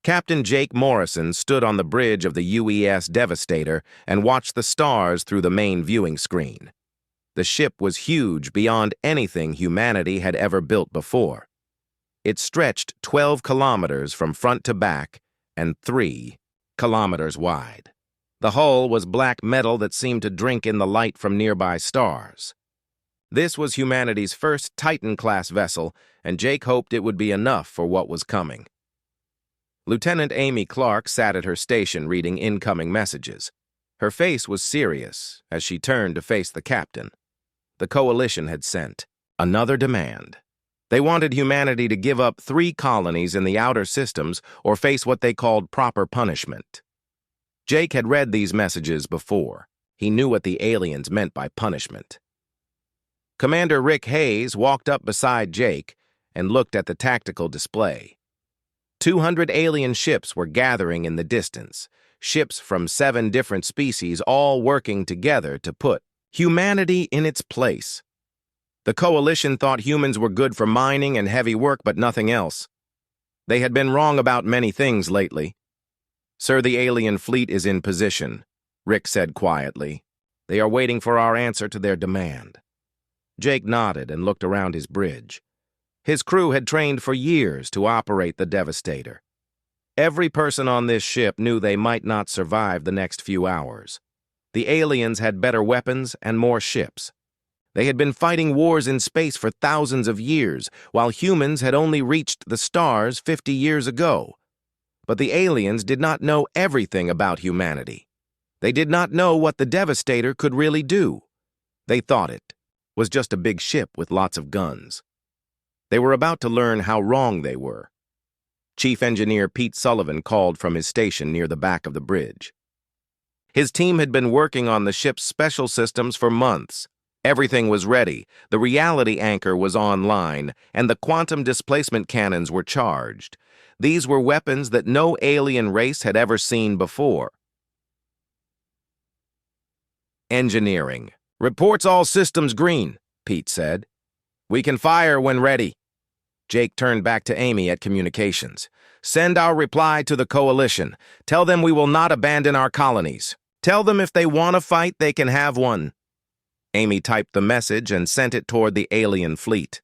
Captain Jake Morrison stood on the bridge of the UES Devastator and watched the stars through the main viewing screen. The ship was huge beyond anything humanity had ever built before. It stretched 12 kilometers from front to back and 3 kilometers wide. The hull was black metal that seemed to drink in the light from nearby stars. This was humanity's first Titan-class vessel, and Jake hoped it would be enough for what was coming. Lieutenant Amy Clark sat at her station reading incoming messages. Her face was serious as she turned to face the captain. The Coalition had sent another demand. They wanted humanity to give up 3 colonies in the outer systems or face what they called proper punishment. Jake had read these messages before. He knew what the aliens meant by punishment. Commander Rick Hayes walked up beside Jake and looked at the tactical display. 200 alien ships were gathering in the distance, ships from 7 different species all working together to put humanity in its place. The Coalition thought humans were good for mining and heavy work, but nothing else. They had been wrong about many things lately. "Sir, the alien fleet is in position," Rick said quietly. "They are waiting for our answer to their demand." Jake nodded and looked around his bridge. His crew had trained for years to operate the Devastator. Every person on this ship knew they might not survive the next few hours. The aliens had better weapons and more ships. They had been fighting wars in space for thousands of years, while humans had only reached the stars 50 years ago. But the aliens did not know everything about humanity. They did not know what the Devastator could really do. They thought it was just a big ship with lots of guns. They were about to learn how wrong they were. Chief Engineer Pete Sullivan called from his station near the back of the bridge. His team had been working on the ship's special systems for months. Everything was ready, the reality anchor was online, and the quantum displacement cannons were charged. These were weapons that no alien race had ever seen before. Engineering. "Reports all systems green," Pete said. "We can fire when ready." Jake turned back to Amy at communications. "Send our reply to the Coalition. Tell them we will not abandon our colonies. Tell them if they want to fight, they can have one." Amy typed the message and sent it toward the alien fleet.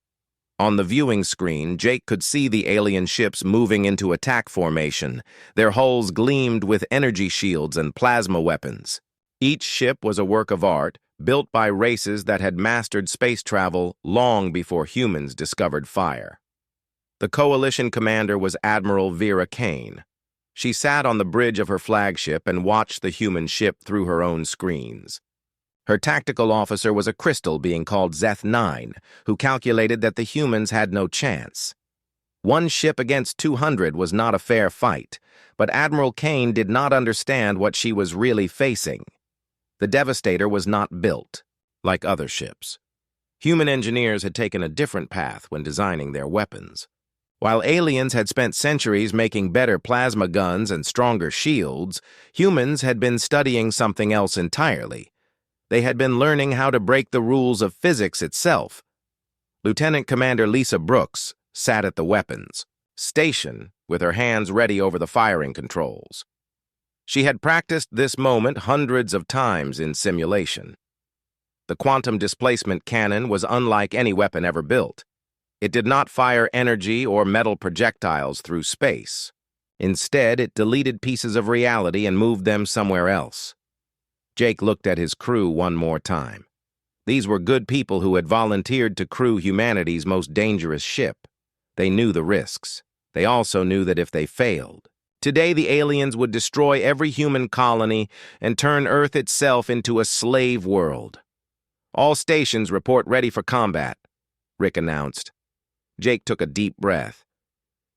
On the viewing screen, Jake could see the alien ships moving into attack formation. Their hulls gleamed with energy shields and plasma weapons. Each ship was a work of art, built by races that had mastered space travel long before humans discovered fire. The Coalition commander was Admiral Vera Kane. She sat on the bridge of her flagship and watched the human ship through her own screens. Her tactical officer was a crystal being called Zeth 9, who calculated that the humans had no chance. One ship against 200 was not a fair fight, but Admiral Kane did not understand what she was really facing. The Devastator was not built like other ships. Human engineers had taken a different path when designing their weapons. While aliens had spent centuries making better plasma guns and stronger shields, humans had been studying something else entirely. They had been learning how to break the rules of physics itself. Lieutenant Commander Lisa Brooks sat at the weapons station with her hands ready over the firing controls. She had practiced this moment hundreds of times in simulation. The quantum displacement cannon was unlike any weapon ever built. It did not fire energy or metal projectiles through space. Instead, it deleted pieces of reality and moved them somewhere else. Jake looked at his crew one more time. These were good people who had volunteered to crew humanity's most dangerous ship. They knew the risks. They also knew that if they failed, today the aliens would destroy every human colony and turn Earth itself into a slave world. "All stations report ready for combat," Rick announced. Jake took a deep breath.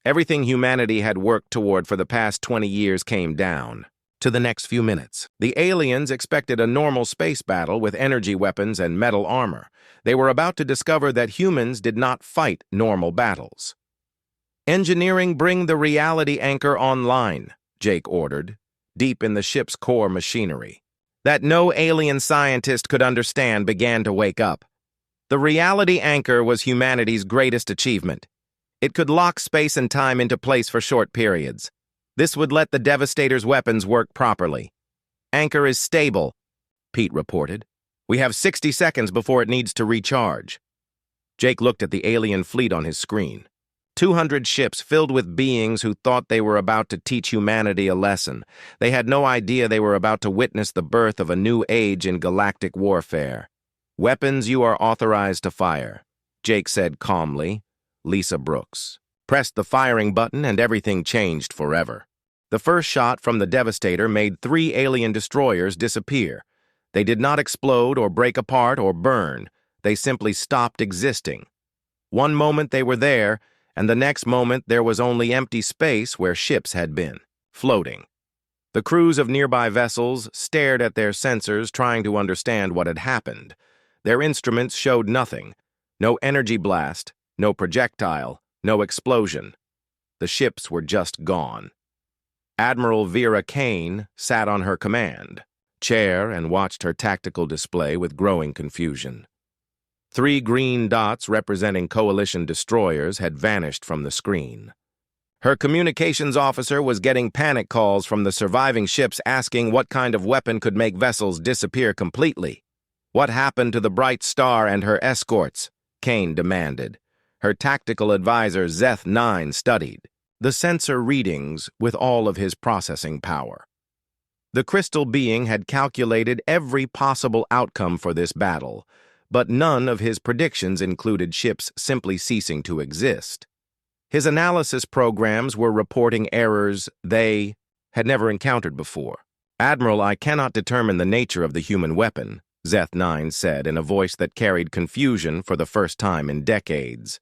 Everything humanity had worked toward for the past 20 years came down to the next few minutes. The aliens expected a normal space battle with energy weapons and metal armor. They were about to discover that humans did not fight normal battles. "Engineering, bring the reality anchor online," Jake ordered, deep in the ship's core machinery. That no alien scientist could understand began to wake up. The reality anchor was humanity's greatest achievement. It could lock space and time into place for short periods. This would let the Devastator's weapons work properly. Anchor is stable, Pete reported. We have 60 seconds before it needs to recharge. Jake looked at the alien fleet on his screen. 200 ships filled with beings who thought they were about to teach humanity a lesson. They had no idea they were about to witness the birth of a new age in galactic warfare. Weapons you are authorized to fire, Jake said calmly. Lisa Brooks pressed the firing button and everything changed forever. The first shot from the Devastator made 3 alien destroyers disappear. They did not explode or break apart or burn. They simply stopped existing. One moment they were there, and the next moment there was only empty space where ships had been, floating. The crews of nearby vessels stared at their sensors trying to understand what had happened. Their instruments showed nothing. No energy blast, no projectile, no explosion. The ships were just gone. Admiral Vera Kane sat on her command chair and watched her tactical display with growing confusion. 3 green dots representing coalition destroyers had vanished from the screen. Her communications officer was getting panic calls from the surviving ships asking what kind of weapon could make vessels disappear completely. What happened to the Bright Star and her escorts? Kane demanded. Her tactical advisor Zeth 9 studied the sensor readings with all of his processing power. The crystal being had calculated every possible outcome for this battle, but none of his predictions included ships simply ceasing to exist. His analysis programs were reporting errors they had never encountered before. Admiral, I cannot determine the nature of the human weapon, Zeth 9 said in a voice that carried confusion for the first time in decades.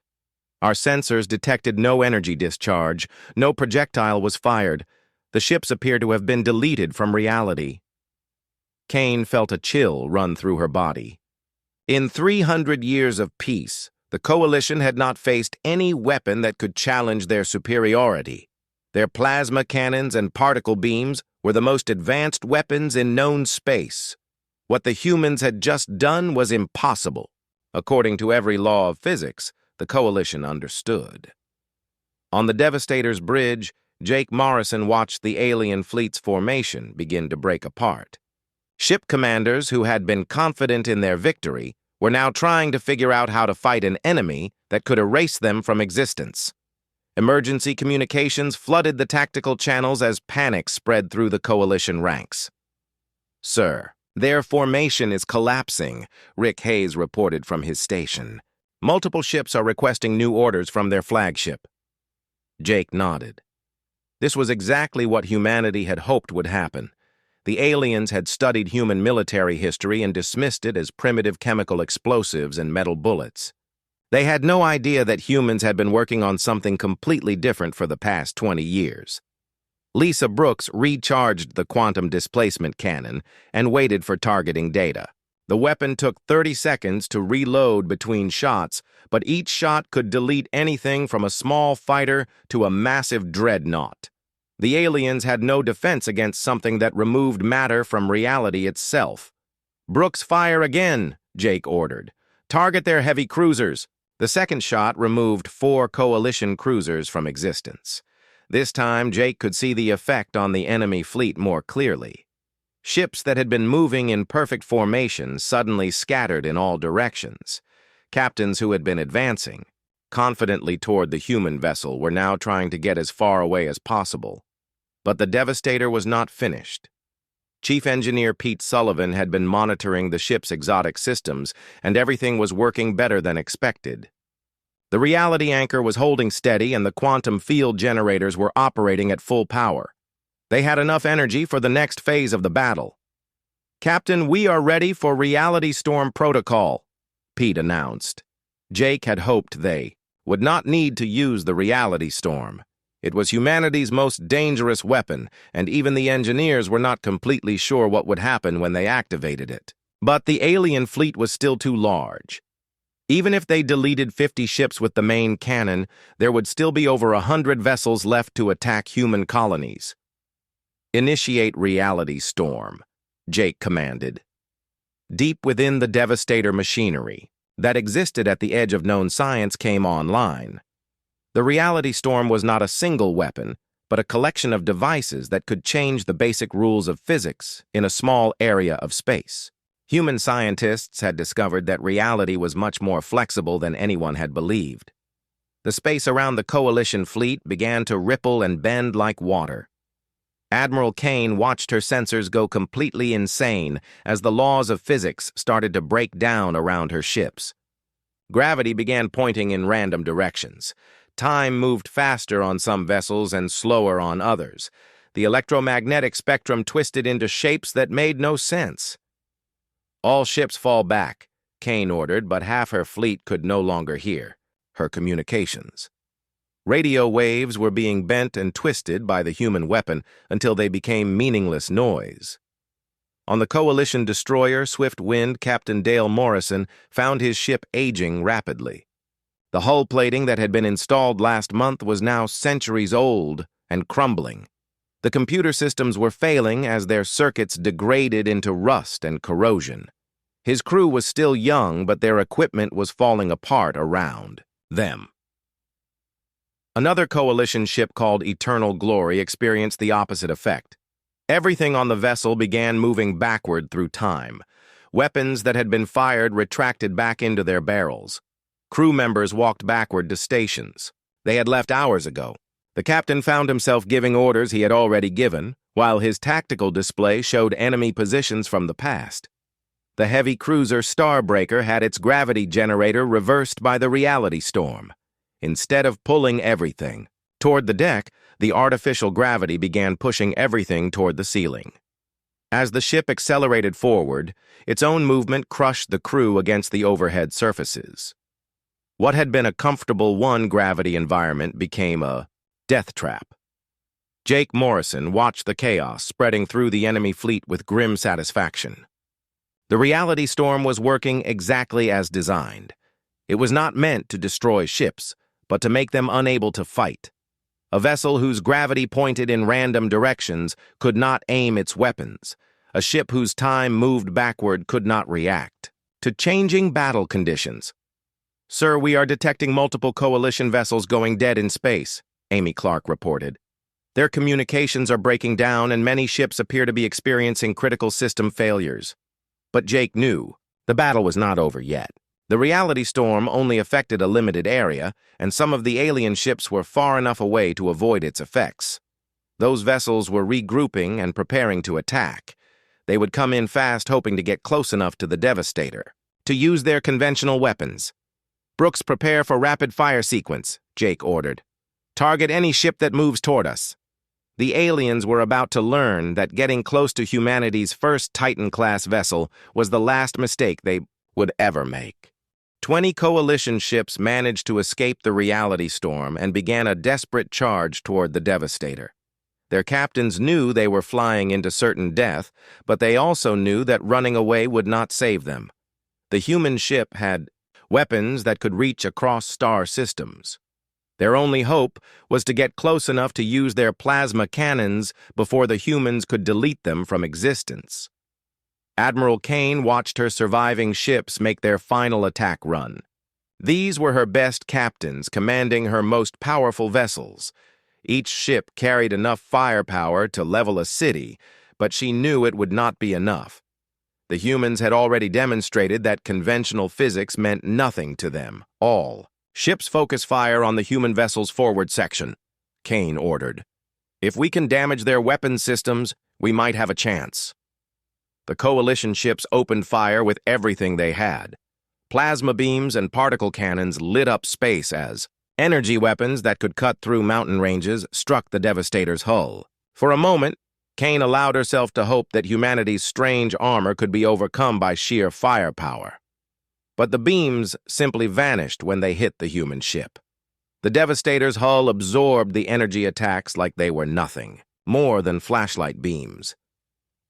Our sensors detected no energy discharge, no projectile was fired. The ships appear to have been deleted from reality. Kane felt a chill run through her body. In 300 years of peace, the Coalition had not faced any weapon that could challenge their superiority. Their plasma cannons and particle beams were the most advanced weapons in known space. What the humans had just done was impossible. According to every law of physics, the Coalition understood. On the Devastator's bridge, Jake Morrison watched the alien fleet's formation begin to break apart. Ship commanders who had been confident in their victory were now trying to figure out how to fight an enemy that could erase them from existence. Emergency communications flooded the tactical channels as panic spread through the Coalition ranks. Sir, their formation is collapsing, Rick Hayes reported from his station. Multiple ships are requesting new orders from their flagship. Jake nodded. This was exactly what humanity had hoped would happen. The aliens had studied human military history and dismissed it as primitive chemical explosives and metal bullets. They had no idea that humans had been working on something completely different for the past 20 years. Lisa Brooks recharged the quantum displacement cannon and waited for targeting data. The weapon took 30 seconds to reload between shots, but each shot could delete anything from a small fighter to a massive dreadnought. The aliens had no defense against something that removed matter from reality itself. Brooks, fire again, Jake ordered. Target their heavy cruisers. The second shot removed 4 Coalition cruisers from existence. This time, Jake could see the effect on the enemy fleet more clearly. Ships that had been moving in perfect formation suddenly scattered in all directions. Captains who had been advancing confidently toward the human vessel were now trying to get as far away as possible. But the Devastator was not finished. Chief Engineer Pete Sullivan had been monitoring the ship's exotic systems, and everything was working better than expected. The reality anchor was holding steady, and the quantum field generators were operating at full power. They had enough energy for the next phase of the battle. Captain, we are ready for Reality Storm Protocol, Pete announced. Jake had hoped they would not need to use the Reality Storm. It was humanity's most dangerous weapon, and even the engineers were not completely sure what would happen when they activated it. But the alien fleet was still too large. Even if they deleted 50 ships with the main cannon, there would still be over 100 vessels left to attack human colonies. Initiate Reality Storm, Jake commanded. Deep within the Devastator machinery that existed at the edge of known science came online. The Reality Storm was not a single weapon, but a collection of devices that could change the basic rules of physics in a small area of space. Human scientists had discovered that reality was much more flexible than anyone had believed. The space around the Coalition fleet began to ripple and bend like water. Admiral Kane watched her sensors go completely insane as the laws of physics started to break down around her ships. Gravity began pointing in random directions. Time moved faster on some vessels and slower on others. The electromagnetic spectrum twisted into shapes that made no sense. "All ships fall back," Kane ordered, but half her fleet could no longer hear her communications. Radio waves were being bent and twisted by the human weapon until they became meaningless noise. On the Coalition destroyer Swift Wind, Captain Dale Morrison found his ship aging rapidly. The hull plating that had been installed last month was now centuries old and crumbling. The computer systems were failing as their circuits degraded into rust and corrosion. His crew was still young, but their equipment was falling apart around them. Another Coalition ship called Eternal Glory experienced the opposite effect. Everything on the vessel began moving backward through time. Weapons that had been fired retracted back into their barrels. Crew members walked backward to stations. They had left hours ago. The captain found himself giving orders he had already given, while his tactical display showed enemy positions from the past. The heavy cruiser Starbreaker had its gravity generator reversed by the reality storm. Instead of pulling everything toward the deck, the artificial gravity began pushing everything toward the ceiling. As the ship accelerated forward, its own movement crushed the crew against the overhead surfaces. What had been a comfortable one-gravity environment became a death trap. Jake Morrison watched the chaos spreading through the enemy fleet with grim satisfaction. The reality storm was working exactly as designed. It was not meant to destroy ships, but to make them unable to fight. A vessel whose gravity pointed in random directions could not aim its weapons. A ship whose time moved backward could not react to changing battle conditions. "Sir, we are detecting multiple Coalition vessels going dead in space," Amy Clark reported. "Their communications are breaking down and many ships appear to be experiencing critical system failures." But Jake knew the battle was not over yet. The reality storm only affected a limited area, and some of the alien ships were far enough away to avoid its effects. Those vessels were regrouping and preparing to attack. They would come in fast, hoping to get close enough to the Devastator to use their conventional weapons. "Brooks, prepare for rapid fire sequence," Jake ordered. "Target any ship that moves toward us." The aliens were about to learn that getting close to humanity's first Titan-class vessel was the last mistake they would ever make. 20 Coalition ships managed to escape the reality storm and began a desperate charge toward the Devastator. Their captains knew they were flying into certain death, but they also knew that running away would not save them. The human ship had weapons that could reach across star systems. Their only hope was to get close enough to use their plasma cannons before the humans could delete them from existence. Admiral Kane watched her surviving ships make their final attack run. These were her best captains, commanding her most powerful vessels. Each ship carried enough firepower to level a city, but she knew it would not be enough. The humans had already demonstrated that conventional physics meant nothing to them. All ships focus fire on the human vessel's forward section, Kane ordered. "If we can damage their weapon systems, we might have a chance." The Coalition ships opened fire with everything they had. Plasma beams and particle cannons lit up space as energy weapons that could cut through mountain ranges struck the Devastator's hull. For a moment, Kane allowed herself to hope that humanity's strange armor could be overcome by sheer firepower. But the beams simply vanished when they hit the human ship. The Devastator's hull absorbed the energy attacks like they were nothing, more than flashlight beams.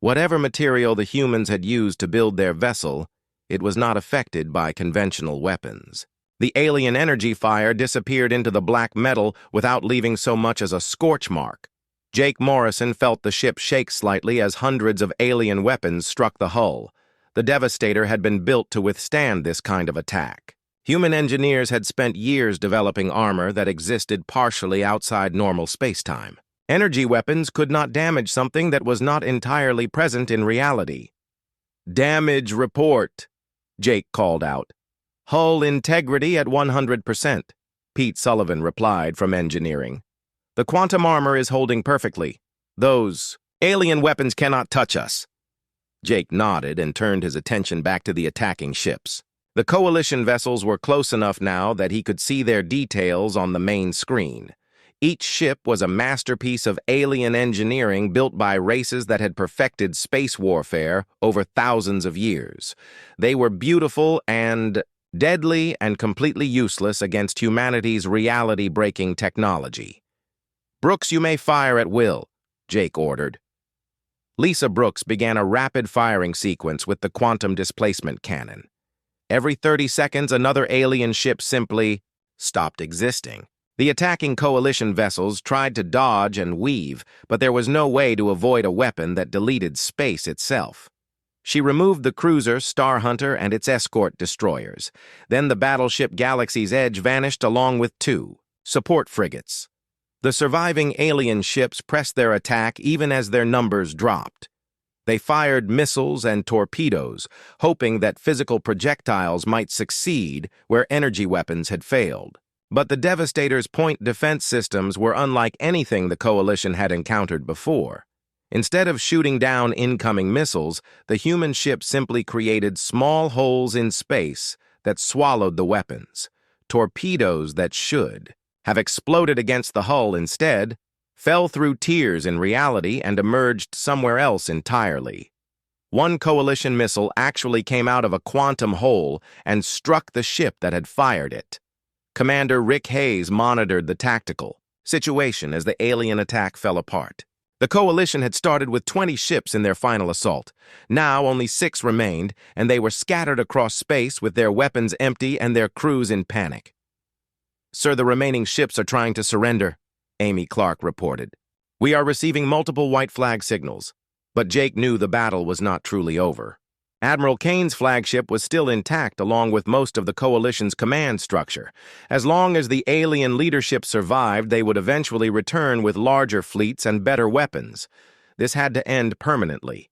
Whatever material the humans had used to build their vessel, it was not affected by conventional weapons. The alien energy fire disappeared into the black metal without leaving so much as a scorch mark. Jake Morrison felt the ship shake slightly as hundreds of alien weapons struck the hull. The Devastator had been built to withstand this kind of attack. Human engineers had spent years developing armor that existed partially outside normal spacetime. Energy weapons could not damage something that was not entirely present in reality. "Damage report," Jake called out. "Hull integrity at 100%, Pete Sullivan replied from engineering. "The quantum armor is holding perfectly. Those alien weapons cannot touch us." Jake nodded and turned his attention back to the attacking ships. The Coalition vessels were close enough now that he could see their details on the main screen. Each ship was a masterpiece of alien engineering built by races that had perfected space warfare over thousands of years. They were beautiful and deadly and completely useless against humanity's reality-breaking technology. "Brooks, you may fire at will," Jake ordered. Lisa Brooks began a rapid firing sequence with the quantum displacement cannon. Every 30 seconds, another alien ship simply stopped existing. The attacking Coalition vessels tried to dodge and weave, but there was no way to avoid a weapon that deleted space itself. She removed the cruiser Star Hunter and its escort destroyers. Then the battleship Galaxy's Edge vanished along with 2 support frigates. The surviving alien ships pressed their attack even as their numbers dropped. They fired missiles and torpedoes, hoping that physical projectiles might succeed where energy weapons had failed. But the Devastator's point defense systems were unlike anything the Coalition had encountered before. Instead of shooting down incoming missiles, the human ship simply created small holes in space that swallowed the weapons. Torpedoes that should have exploded against the hull instead fell through tears in reality and emerged somewhere else entirely. One Coalition missile actually came out of a quantum hole and struck the ship that had fired it. Commander Rick Hayes monitored the tactical situation as the alien attack fell apart. The Coalition had started with 20 ships in their final assault. Now only 6 remained, and they were scattered across space with their weapons empty and their crews in panic. "Sir, the remaining ships are trying to surrender," Amy Clark reported. "We are receiving multiple white flag signals." But Jake knew the battle was not truly over. Admiral Kane's flagship was still intact along with most of the Coalition's command structure. As long as the alien leadership survived, they would eventually return with larger fleets and better weapons. This had to end permanently.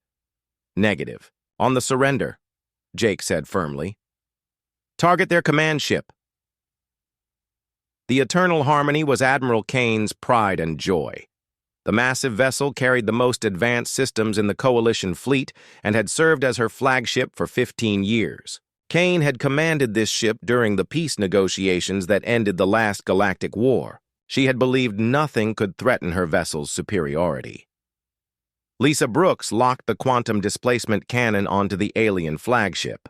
"Negative. On the surrender," Jake said firmly. "Target their command ship." The Eternal Harmony was Admiral Kane's pride and joy. The massive vessel carried the most advanced systems in the Coalition fleet and had served as her flagship for 15 years. Kane had commanded this ship during the peace negotiations that ended the last Galactic War. She had believed nothing could threaten her vessel's superiority. Lisa Brooks locked the quantum displacement cannon onto the alien flagship,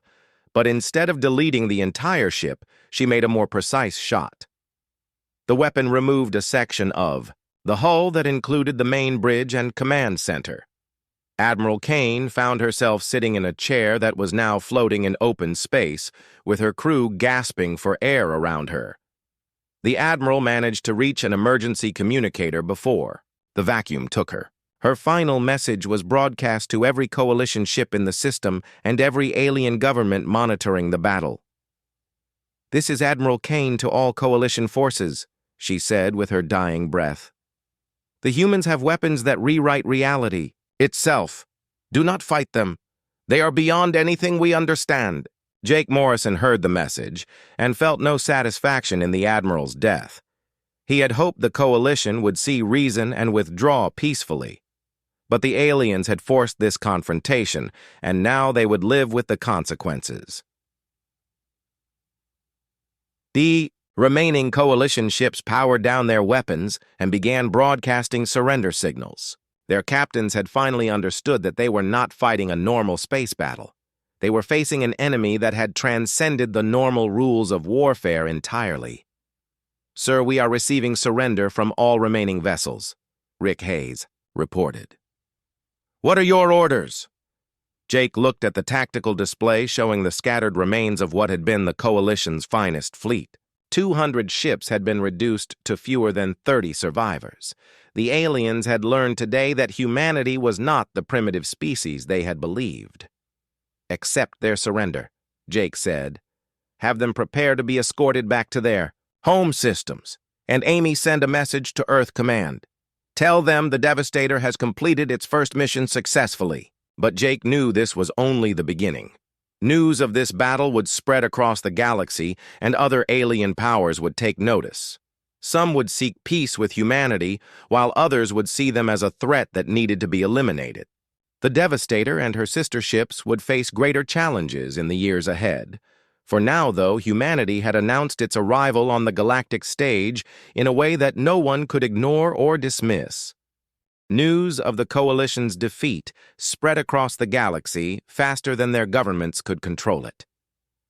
but instead of deleting the entire ship, she made a more precise shot. The weapon removed a section of the hull that included the main bridge and command center. Admiral Kane found herself sitting in a chair that was now floating in open space, with her crew gasping for air around her. The Admiral managed to reach an emergency communicator before the vacuum took her. Her final message was broadcast to every Coalition ship in the system and every alien government monitoring the battle. "This is Admiral Kane to all Coalition forces," she said with her dying breath. "The humans have weapons that rewrite reality itself. Do not fight them. They are beyond anything we understand." Jake Morrison heard the message and felt no satisfaction in the Admiral's death. He had hoped the Coalition would see reason and withdraw peacefully. But the aliens had forced this confrontation, and now they would live with the consequences. The remaining Coalition ships powered down their weapons and began broadcasting surrender signals. Their captains had finally understood that they were not fighting a normal space battle. They were facing an enemy that had transcended the normal rules of warfare entirely. "Sir, we are receiving surrender from all remaining vessels," Rick Hayes reported. "What are your orders?" Jake looked at the tactical display showing the scattered remains of what had been the Coalition's finest fleet. 200 ships had been reduced to fewer than 30 survivors. The aliens had learned today that humanity was not the primitive species they had believed. "Accept their surrender," Jake said. "Have them prepare to be escorted back to their home systems, and Amy send a message to Earth Command." Tell them the Devastator has completed its first mission successfully. But Jake knew this was only the beginning. News of this battle would spread across the galaxy, and other alien powers would take notice. Some would seek peace with humanity, while others would see them as a threat that needed to be eliminated. The Devastator and her sister ships would face greater challenges in the years ahead. For now, though, humanity had announced its arrival on the galactic stage in a way that no one could ignore or dismiss. News of the Coalition's defeat spread across the galaxy faster than their governments could control it.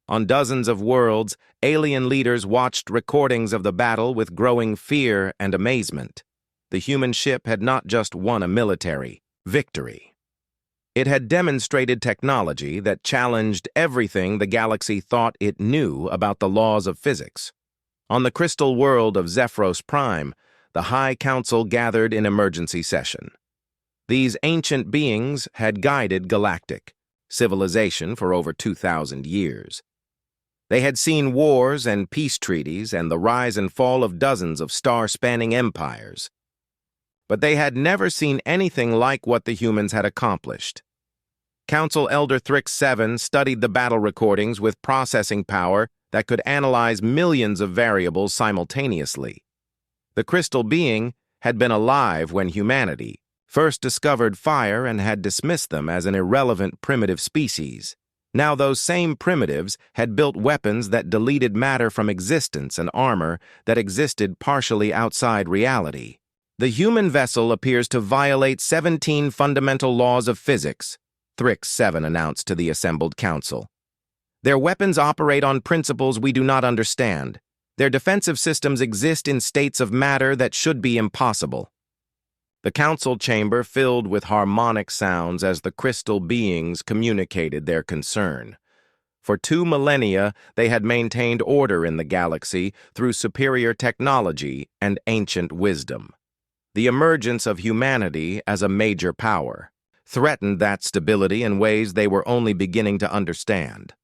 On dozens of worlds, alien leaders watched recordings of the battle with growing fear and amazement. The human ship had not just won a military victory. It had demonstrated technology that challenged everything the galaxy thought it knew about the laws of physics. On the crystal world of Zephyros Prime, the High Council gathered in emergency session. These ancient beings had guided galactic civilization for over 2,000 years. They had seen wars and peace treaties and the rise and fall of dozens of star-spanning empires. But they had never seen anything like what the humans had accomplished. Council Elder Thrix 7 studied the battle recordings with processing power that could analyze millions of variables simultaneously. The crystal being had been alive when humanity first discovered fire and had dismissed them as an irrelevant primitive species. Now those same primitives had built weapons that deleted matter from existence and armor that existed partially outside reality. The human vessel appears to violate 17 fundamental laws of physics, Thrix 7 announced to the assembled council. Their weapons operate on principles we do not understand. Their defensive systems exist in states of matter that should be impossible. The council chamber filled with harmonic sounds as the crystal beings communicated their concern. For 2 millennia, they had maintained order in the galaxy through superior technology and ancient wisdom. The emergence of humanity as a major power threatened that stability in ways they were only beginning to understand.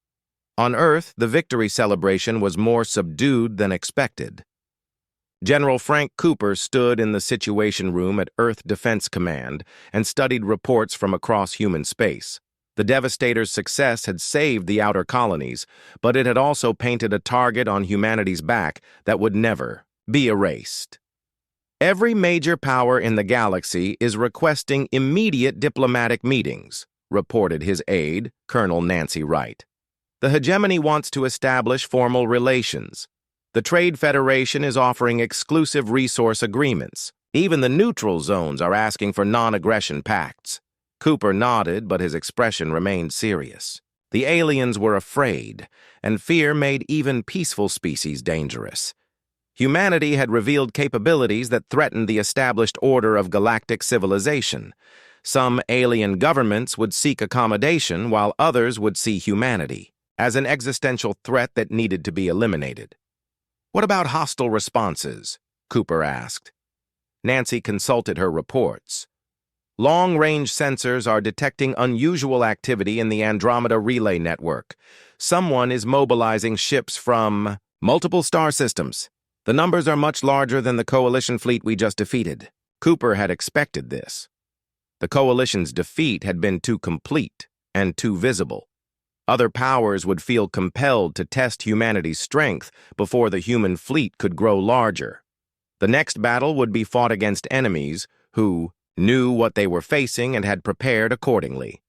On Earth, the victory celebration was more subdued than expected. General Frank Cooper stood in the Situation Room at Earth Defense Command and studied reports from across human space. The Devastator's success had saved the outer colonies, but it had also painted a target on humanity's back that would never be erased. Every major power in the galaxy is requesting immediate diplomatic meetings, reported his aide, Colonel Nancy Wright. The hegemony wants to establish formal relations. The Trade Federation is offering exclusive resource agreements. Even the neutral zones are asking for non-aggression pacts. Cooper nodded, but his expression remained serious. The aliens were afraid, and fear made even peaceful species dangerous. Humanity had revealed capabilities that threatened the established order of galactic civilization. Some alien governments would seek accommodation, while others would see humanity as an existential threat that needed to be eliminated. "What about hostile responses?" Cooper asked. Nancy consulted her reports. Long-range sensors are detecting unusual activity in the Andromeda Relay Network. Someone is mobilizing ships from multiple star systems. The numbers are much larger than the Coalition fleet we just defeated. Cooper had expected this. The Coalition's defeat had been too complete and too visible. Other powers would feel compelled to test humanity's strength before the human fleet could grow larger. The next battle would be fought against enemies who knew what they were facing and had prepared accordingly.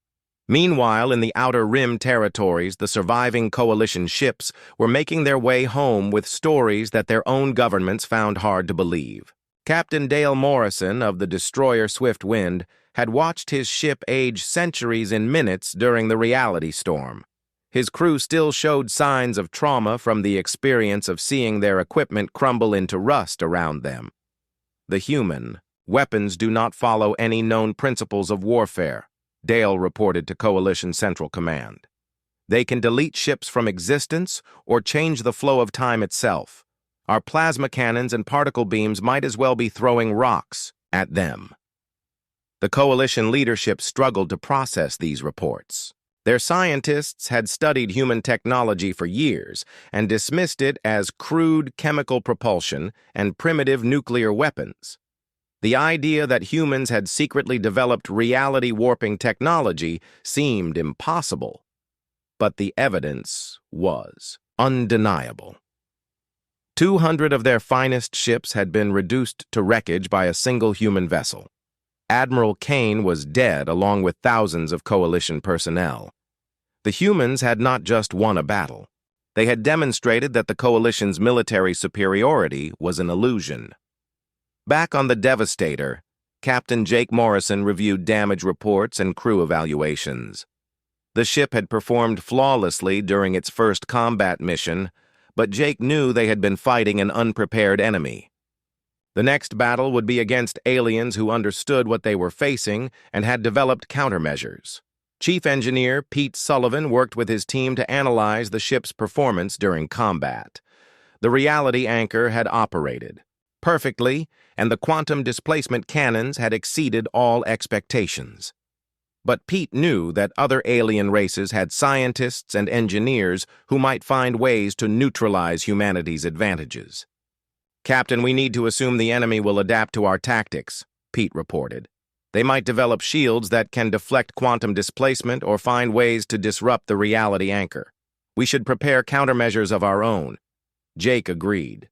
Meanwhile, in the Outer Rim territories, the surviving Coalition ships were making their way home with stories that their own governments found hard to believe. Captain Dale Morrison of the destroyer Swift Wind had watched his ship age centuries in minutes during the reality storm. His crew still showed signs of trauma from the experience of seeing their equipment crumble into rust around them. The human weapons do not follow any known principles of warfare, Dale reported to Coalition Central Command. They can delete ships from existence or change the flow of time itself. Our plasma cannons and particle beams might as well be throwing rocks at them. The Coalition leadership struggled to process these reports. Their scientists had studied human technology for years and dismissed it as crude chemical propulsion and primitive nuclear weapons. The idea that humans had secretly developed reality-warping technology seemed impossible, but the evidence was undeniable. 200 of their finest ships had been reduced to wreckage by a single human vessel. Admiral Kane was dead along with thousands of Coalition personnel. The humans had not just won a battle. They had demonstrated that the Coalition's military superiority was an illusion. Back on the Devastator, Captain Jake Morrison reviewed damage reports and crew evaluations. The ship had performed flawlessly during its first combat mission, but Jake knew they had been fighting an unprepared enemy. The next battle would be against aliens who understood what they were facing and had developed countermeasures. Chief Engineer Pete Sullivan worked with his team to analyze the ship's performance during combat. The reality anchor had operated perfectly, and the quantum displacement cannons had exceeded all expectations. But Pete knew that other alien races had scientists and engineers who might find ways to neutralize humanity's advantages. "Captain, we need to assume the enemy will adapt to our tactics," Pete reported. "They might develop shields that can deflect quantum displacement or find ways to disrupt the reality anchor. We should prepare countermeasures of our own." Jake agreed.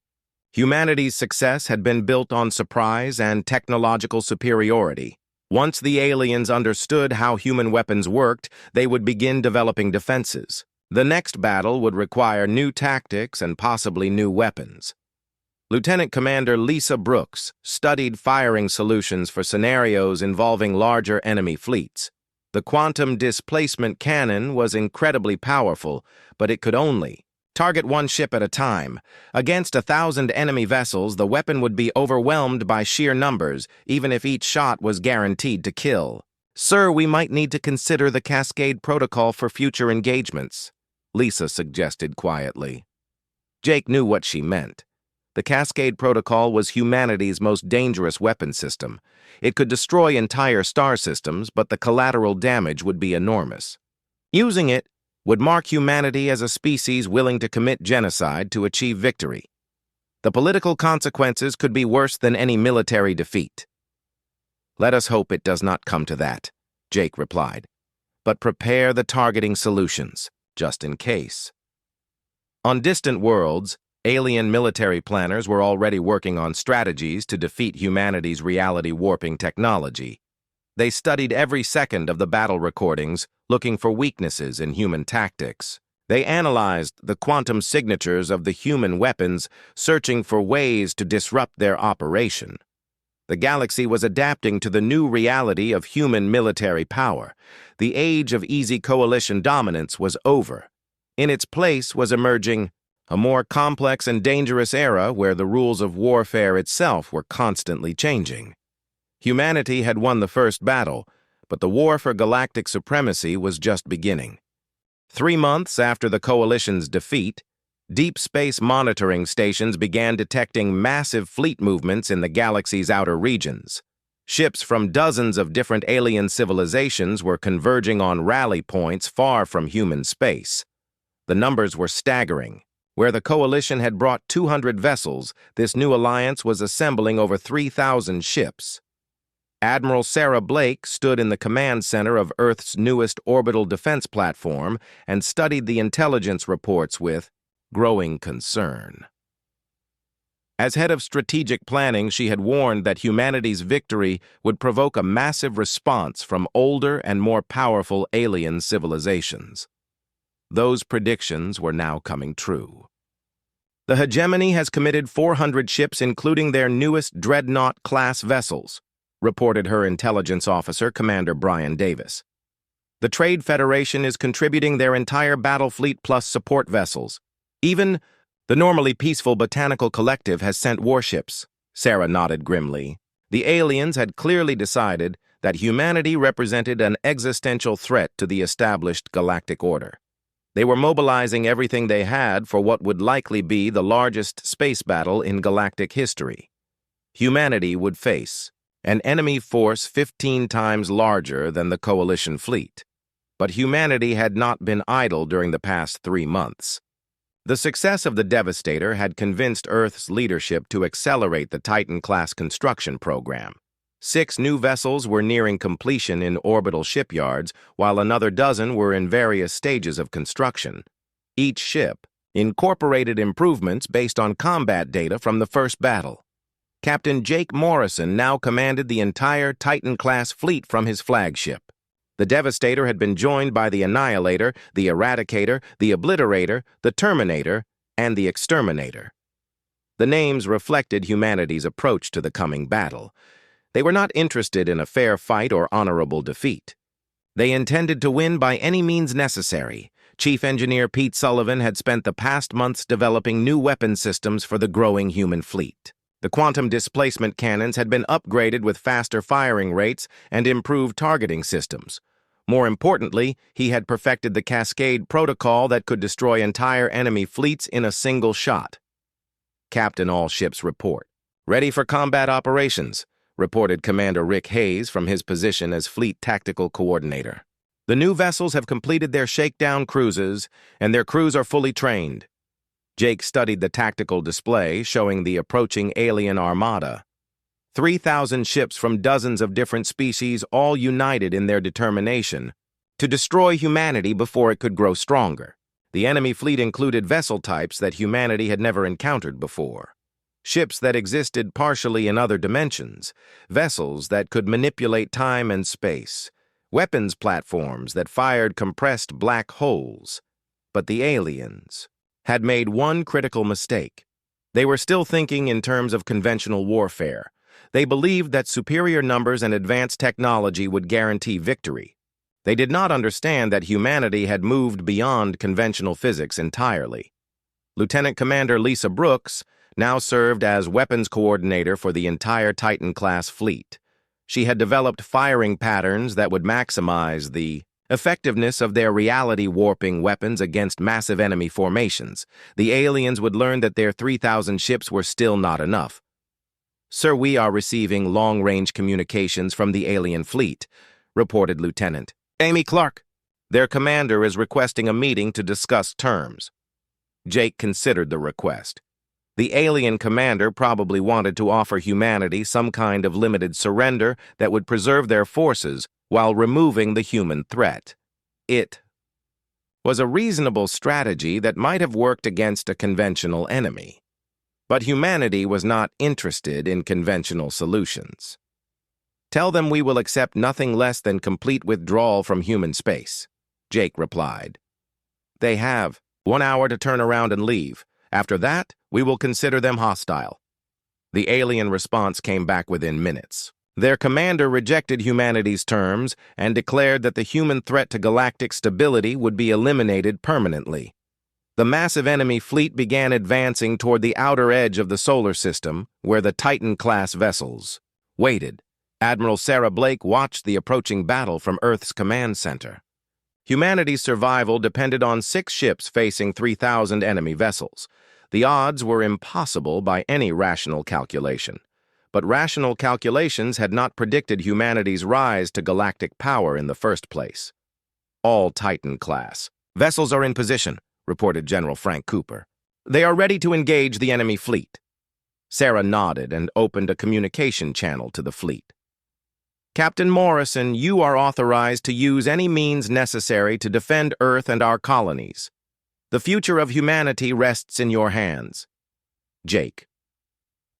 Humanity's success had been built on surprise and technological superiority. Once the aliens understood how human weapons worked, they would begin developing defenses. The next battle would require new tactics and possibly new weapons. Lieutenant Commander Lisa Brooks studied firing solutions for scenarios involving larger enemy fleets. The quantum displacement cannon was incredibly powerful, but it could only target one ship at a time. Against 1,000 enemy vessels, the weapon would be overwhelmed by sheer numbers, even if each shot was guaranteed to kill. "Sir, we might need to consider the Cascade Protocol for future engagements," Lisa suggested quietly. Jake knew what she meant. The Cascade Protocol was humanity's most dangerous weapon system. It could destroy entire star systems, but the collateral damage would be enormous. Using it would mark humanity as a species willing to commit genocide to achieve victory. The political consequences could be worse than any military defeat. "Let us hope it does not come to that," Jake replied. "But prepare the targeting solutions, just in case." On distant worlds, alien military planners were already working on strategies to defeat humanity's reality-warping technology. They studied every second of the battle recordings, looking for weaknesses in human tactics. They analyzed the quantum signatures of the human weapons, searching for ways to disrupt their operation. The galaxy was adapting to the new reality of human military power. The age of easy coalition dominance was over. In its place was emerging a more complex and dangerous era where the rules of warfare itself were constantly changing. Humanity had won the first battle, but the war for galactic supremacy was just beginning. 3 months after the Coalition's defeat, deep space monitoring stations began detecting massive fleet movements in the galaxy's outer regions. Ships from dozens of different alien civilizations were converging on rally points far from human space. The numbers were staggering. Where the Coalition had brought 200 vessels, this new alliance was assembling over 3,000 ships. Admiral Sarah Blake stood in the command center of Earth's newest orbital defense platform and studied the intelligence reports with growing concern. As head of strategic planning, she had warned that humanity's victory would provoke a massive response from older and more powerful alien civilizations. Those predictions were now coming true. The hegemony has committed 400 ships, including their newest Dreadnought-class vessels, reported her intelligence officer, Commander Brian Davis. The Trade Federation is contributing their entire battle fleet plus support vessels. Even the normally peaceful Botanical Collective has sent warships. Sarah nodded grimly. The aliens had clearly decided that humanity represented an existential threat to the established galactic order. They were mobilizing everything they had for what would likely be the largest space battle in galactic history. Humanity would face an enemy force 15 times larger than the Coalition fleet. But humanity had not been idle during the past 3 months. The success of the Devastator had convinced Earth's leadership to accelerate the Titan-class construction program. 6 new vessels were nearing completion in orbital shipyards, while another dozen were in various stages of construction. Each ship incorporated improvements based on combat data from the first battle. Captain Jake Morrison now commanded the entire Titan-class fleet from his flagship. The Devastator had been joined by the Annihilator, the Eradicator, the Obliterator, the Terminator, and the Exterminator. The names reflected humanity's approach to the coming battle. They were not interested in a fair fight or honorable defeat. They intended to win by any means necessary. Chief Engineer Pete Sullivan had spent the past months developing new weapon systems for the growing human fleet. The quantum displacement cannons had been upgraded with faster firing rates and improved targeting systems. More importantly, he had perfected the Cascade protocol that could destroy entire enemy fleets in a single shot. Captain, all ships report. Ready for combat operations, reported Commander Rick Hayes from his position as Fleet Tactical Coordinator. The new vessels have completed their shakedown cruises, and their crews are fully trained. Jake studied the tactical display showing the approaching alien armada. 3,000 ships from dozens of different species, all united in their determination to destroy humanity before it could grow stronger. The enemy fleet included vessel types that humanity had never encountered before. Ships that existed partially in other dimensions, vessels that could manipulate time and space, weapons platforms that fired compressed black holes. But the aliens had made one critical mistake. They were still thinking in terms of conventional warfare. They believed that superior numbers and advanced technology would guarantee victory. They did not understand that humanity had moved beyond conventional physics entirely. Lieutenant Commander Lisa Brooks now served as weapons coordinator for the entire Titan-class fleet. She had developed firing patterns that would maximize the effectiveness of their reality-warping weapons against massive enemy formations. The aliens would learn that their 3,000 ships were still not enough. "Sir, we are receiving long-range communications from the alien fleet," reported Lieutenant Amy Clark. "Their commander is requesting a meeting to discuss terms." Jake considered the request. The alien commander probably wanted to offer humanity some kind of limited surrender that would preserve their forces while removing the human threat. It was a reasonable strategy that might have worked against a conventional enemy. But humanity was not interested in conventional solutions. "Tell them we will accept nothing less than complete withdrawal from human space," Jake replied. "They have 1 hour to turn around and leave. After that, we will consider them hostile." The alien response came back within minutes. Their commander rejected humanity's terms and declared that the human threat to galactic stability would be eliminated permanently. The massive enemy fleet began advancing toward the outer edge of the solar system, where the Titan-class vessels waited. Admiral Sarah Blake watched the approaching battle from Earth's command center. Humanity's survival depended on 6 ships facing 3,000 enemy vessels. The odds were impossible by any rational calculation. But rational calculations had not predicted humanity's rise to galactic power in the first place. "All Titan-class vessels are in position," reported General Frank Cooper. "They are ready to engage the enemy fleet." Sarah nodded and opened a communication channel to the fleet. "Captain Morrison, you are authorized to use any means necessary to defend Earth and our colonies. The future of humanity rests in your hands. Jake."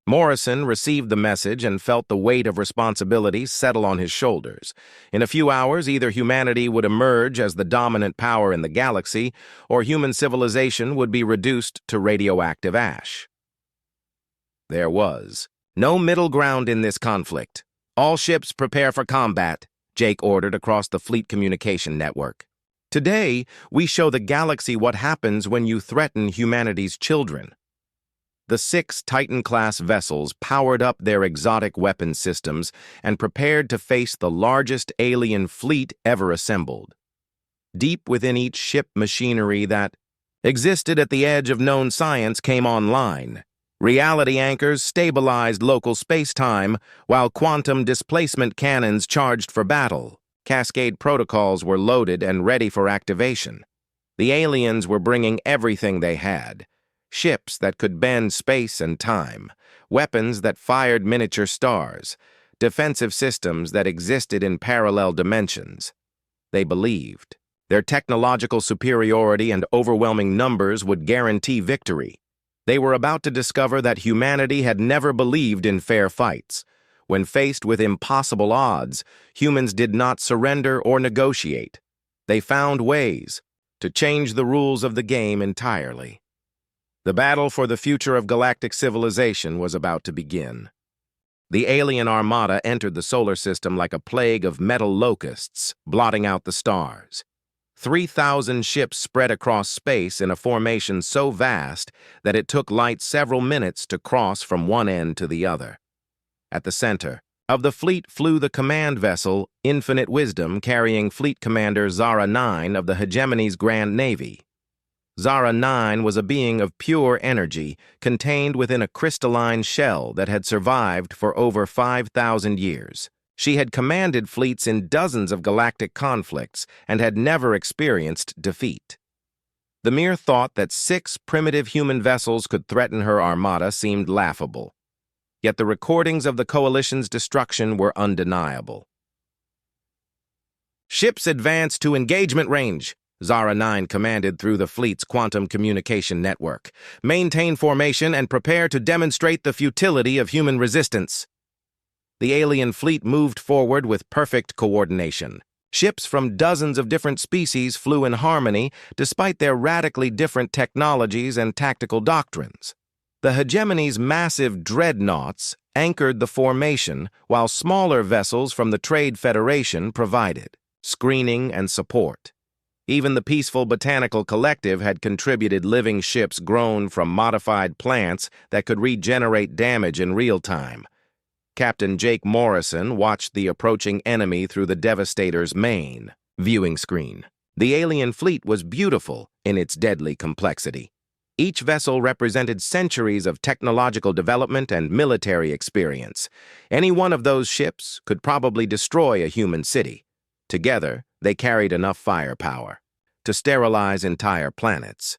Morrison received the message and felt the weight of responsibility settle on his shoulders. In a few hours, either humanity would emerge as the dominant power in the galaxy, or human civilization would be reduced to radioactive ash. There was no middle ground in this conflict. "All ships prepare for combat," Jake ordered across the fleet communication network. "Today, we show the galaxy what happens when you threaten humanity's children." The 6 Titan-class vessels powered up their exotic weapon systems and prepared to face the largest alien fleet ever assembled. Deep within each ship, machinery that existed at the edge of known science came online. Reality anchors stabilized local space-time, while quantum displacement cannons charged for battle. Cascade protocols were loaded and ready for activation. The aliens were bringing everything they had: ships that could bend space and time, weapons that fired miniature stars, defensive systems that existed in parallel dimensions. They believed their technological superiority and overwhelming numbers would guarantee victory. They were about to discover that humanity had never believed in fair fights. When faced with impossible odds, humans did not surrender or negotiate. They found ways to change the rules of the game entirely. The battle for the future of galactic civilization was about to begin. The alien armada entered the solar system like a plague of metal locusts, blotting out the stars. 3,000 ships spread across space in a formation so vast that it took light several minutes to cross from one end to the other. At the center of the fleet flew the command vessel Infinite Wisdom, carrying Fleet Commander Zara 9 of the Hegemony's Grand Navy. Zara 9 was a being of pure energy, contained within a crystalline shell that had survived for over 5,000 years. She had commanded fleets in dozens of galactic conflicts and had never experienced defeat. The mere thought that 6 primitive human vessels could threaten her armada seemed laughable. Yet the recordings of the Coalition's destruction were undeniable. "Ships advance to engagement range," Zara 9 commanded through the fleet's quantum communication network. "Maintain formation and prepare to demonstrate the futility of human resistance." The alien fleet moved forward with perfect coordination. Ships from dozens of different species flew in harmony despite their radically different technologies and tactical doctrines. The Hegemony's massive dreadnoughts anchored the formation, while smaller vessels from the Trade Federation provided screening and support. Even the peaceful botanical collective had contributed living ships grown from modified plants that could regenerate damage in real time. Captain Jake Morrison watched the approaching enemy through the Devastator's main viewing screen. The alien fleet was beautiful in its deadly complexity. Each vessel represented centuries of technological development and military experience. Any one of those ships could probably destroy a human city. Together, they carried enough firepower to sterilize entire planets.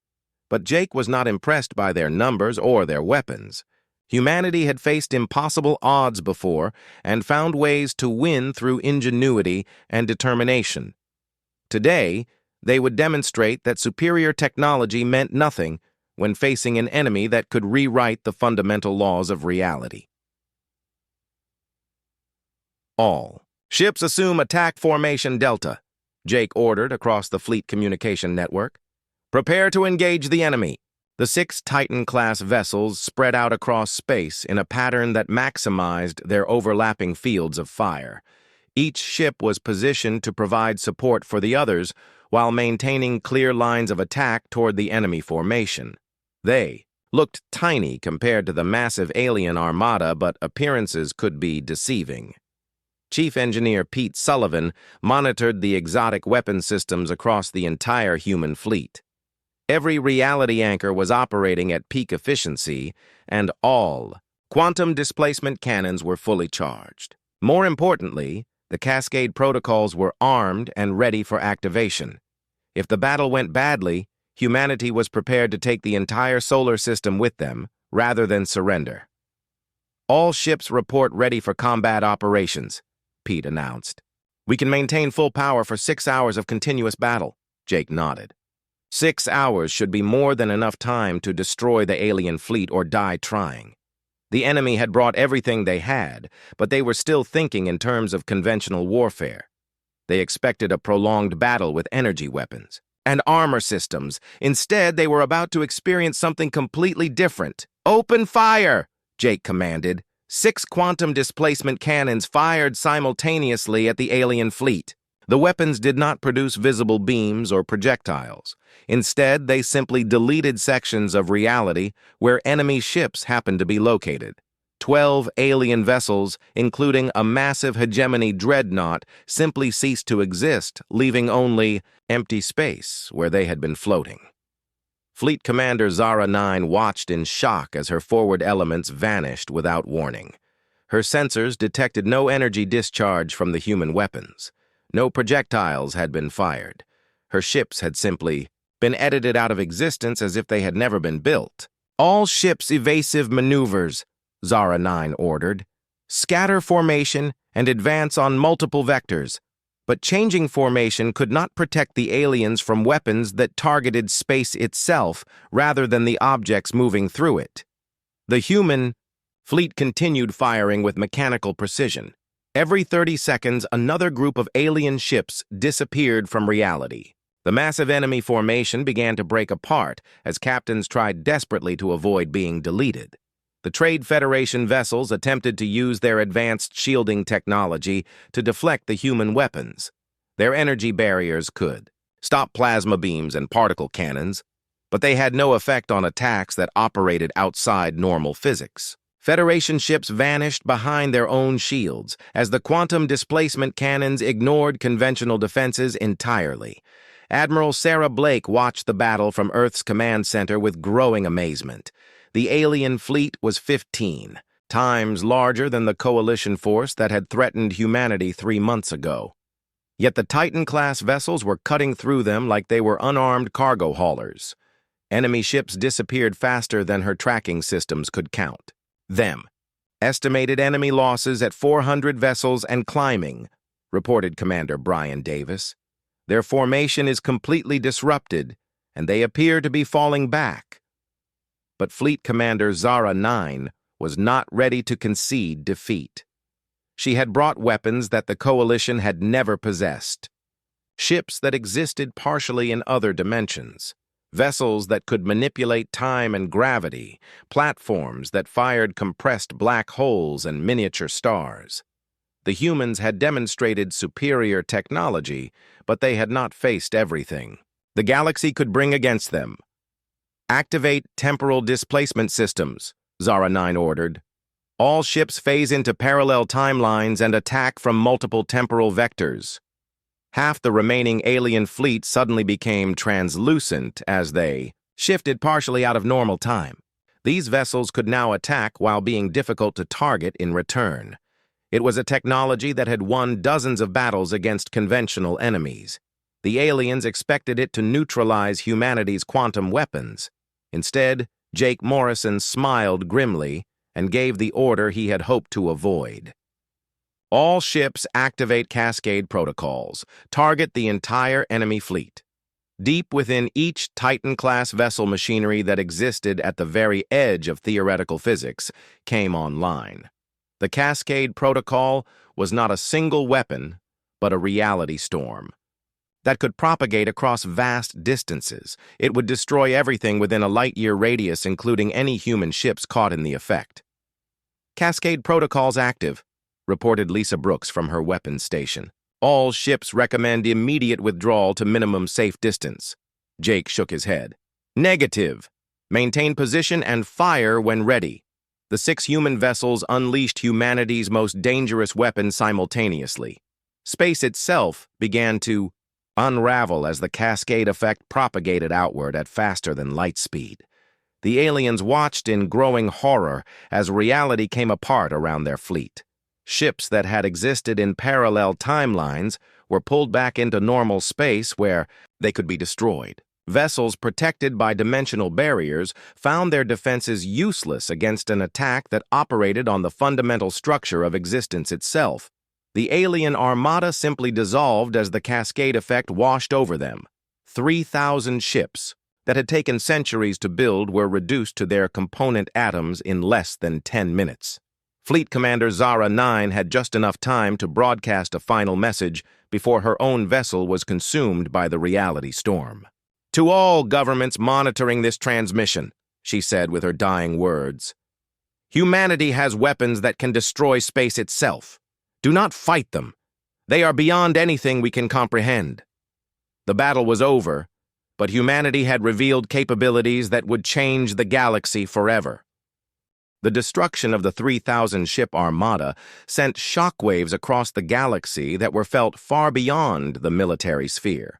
But Jake was not impressed by their numbers or their weapons. Humanity had faced impossible odds before and found ways to win through ingenuity and determination. Today, they would demonstrate that superior technology meant nothing when facing an enemy that could rewrite the fundamental laws of reality. "All ships assume attack formation Delta," Jake ordered across the fleet communication network. "Prepare to engage the enemy." The 6 Titan-class vessels spread out across space in a pattern that maximized their overlapping fields of fire. Each ship was positioned to provide support for the others while maintaining clear lines of attack toward the enemy formation. They looked tiny compared to the massive alien armada, but appearances could be deceiving. Chief Engineer Pete Sullivan monitored the exotic weapon systems across the entire human fleet. Every reality anchor was operating at peak efficiency, and all quantum displacement cannons were fully charged. More importantly, the Cascade protocols were armed and ready for activation. If the battle went badly, humanity was prepared to take the entire solar system with them, rather than surrender. "All ships report ready for combat operations," Pete announced. "We can maintain full power for 6 hours of continuous battle," Jake nodded. 6 hours should be more than enough time to destroy the alien fleet or die trying. The enemy had brought everything they had, but they were still thinking in terms of conventional warfare. They expected a prolonged battle with energy weapons and armor systems. Instead, they were about to experience something completely different. "Open fire!" Jake commanded. 6 quantum displacement cannons fired simultaneously at the alien fleet. The weapons did not produce visible beams or projectiles. Instead, they simply deleted sections of reality where enemy ships happened to be located. 12 alien vessels, including a massive hegemony dreadnought, simply ceased to exist, leaving only empty space where they had been floating. Fleet Commander Zara 9 watched in shock as her forward elements vanished without warning. Her sensors detected no energy discharge from the human weapons. No projectiles had been fired. Her ships had simply been edited out of existence as if they had never been built. All ships evasive maneuvers, Zara 9 ordered. Scatter formation and advance on multiple vectors. But changing formation could not protect the aliens from weapons that targeted space itself rather than the objects moving through it. The human fleet continued firing with mechanical precision. Every 30 seconds, another group of alien ships disappeared from reality. The massive enemy formation began to break apart as captains tried desperately to avoid being deleted. The Trade Federation vessels attempted to use their advanced shielding technology to deflect the human weapons. Their energy barriers could stop plasma beams and particle cannons, but they had no effect on attacks that operated outside normal physics. Federation ships vanished behind their own shields as the quantum displacement cannons ignored conventional defenses entirely. Admiral Sarah Blake watched the battle from Earth's command center with growing amazement. The alien fleet was 15 times larger than the coalition force that had threatened humanity 3 months ago. Yet the Titan-class vessels were cutting through them like they were unarmed cargo haulers. Enemy ships disappeared faster than her tracking systems could count. Estimated enemy losses at 400 vessels and climbing, reported Commander Brian Davis. Their formation is completely disrupted, and they appear to be falling back. But Fleet Commander Zara 9 was not ready to concede defeat. She had brought weapons that the Coalition had never possessed. Ships that existed partially in other dimensions. Vessels that could manipulate time and gravity. Platforms that fired compressed black holes and miniature stars. The humans had demonstrated superior technology, but they had not faced everything the galaxy could bring against them. Activate temporal displacement systems, Zara 9 ordered. All ships phase into parallel timelines and attack from multiple temporal vectors. Half the remaining alien fleet suddenly became translucent as they shifted partially out of normal time. These vessels could now attack while being difficult to target in return. It was a technology that had won dozens of battles against conventional enemies. The aliens expected it to neutralize humanity's quantum weapons. Instead, Jake Morrison smiled grimly and gave the order he had hoped to avoid. All ships activate cascade protocols. Target the entire enemy fleet. Deep within each Titan-class vessel machinery that existed at the very edge of theoretical physics came online. The cascade protocol was not a single weapon, but a reality storm that could propagate across vast distances. It would destroy everything within a light-year radius, including any human ships caught in the effect. Cascade protocols active, reported Lisa Brooks from her weapons station. All ships recommend immediate withdrawal to minimum safe distance. Jake shook his head. Negative. Maintain position and fire when ready. The 6 human vessels unleashed humanity's most dangerous weapon simultaneously. Space itself began to unravel as the cascade effect propagated outward at faster than light speed. The aliens watched in growing horror as reality came apart around their fleet. Ships that had existed in parallel timelines were pulled back into normal space where they could be destroyed. Vessels protected by dimensional barriers found their defenses useless against an attack that operated on the fundamental structure of existence itself. The alien armada simply dissolved as the cascade effect washed over them. 3,000 ships that had taken centuries to build were reduced to their component atoms in less than 10 minutes. Fleet Commander Zara 9 had just enough time to broadcast a final message before her own vessel was consumed by the reality storm. To all governments monitoring this transmission, she said with her dying words, humanity has weapons that can destroy space itself. Do not fight them. They are beyond anything we can comprehend. The battle was over, but humanity had revealed capabilities that would change the galaxy forever. The destruction of the 3,000-ship armada sent shockwaves across the galaxy that were felt far beyond the military sphere.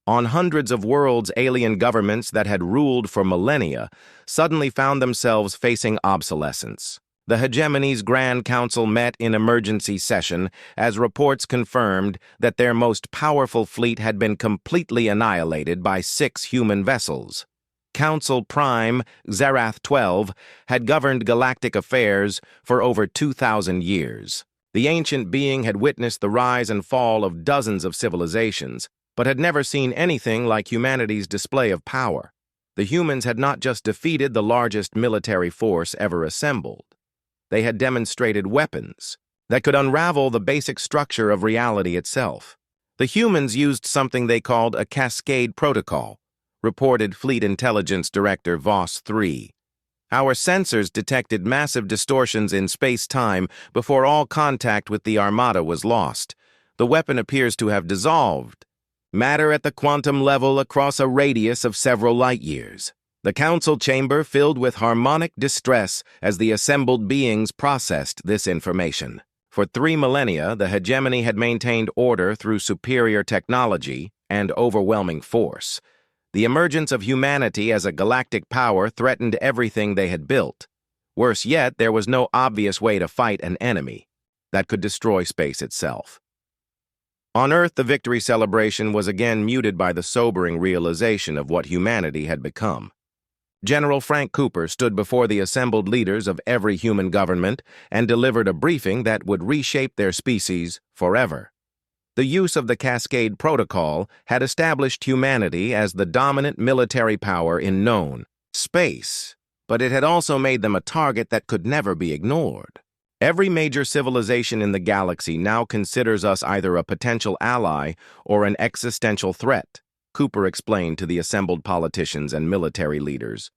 On hundreds of worlds, alien governments that had ruled for millennia suddenly found themselves facing obsolescence. The hegemony's Grand Council met in emergency session as reports confirmed that their most powerful fleet had been completely annihilated by 6 human vessels. Council Prime Xerath 12 had governed galactic affairs for over 2,000 years. The ancient being had witnessed the rise and fall of dozens of civilizations, but had never seen anything like humanity's display of power. The humans had not just defeated the largest military force ever assembled. They had demonstrated weapons that could unravel the basic structure of reality itself. The humans used something they called a cascade protocol, reported Fleet Intelligence Director Voss 3. Our sensors detected massive distortions in space-time before all contact with the Armada was lost. The weapon appears to have dissolved matter at the quantum level across a radius of several light-years. The council chamber filled with harmonic distress as the assembled beings processed this information. For 3 millennia, the hegemony had maintained order through superior technology and overwhelming force. The emergence of humanity as a galactic power threatened everything they had built. Worse yet, there was no obvious way to fight an enemy that could destroy space itself. On Earth, the victory celebration was again muted by the sobering realization of what humanity had become. General Frank Cooper stood before the assembled leaders of every human government and delivered a briefing that would reshape their species forever. The use of the Cascade Protocol had established humanity as the dominant military power in known space, but it had also made them a target that could never be ignored. Every major civilization in the galaxy now considers us either a potential ally or an existential threat, Cooper explained to the assembled politicians and military leaders.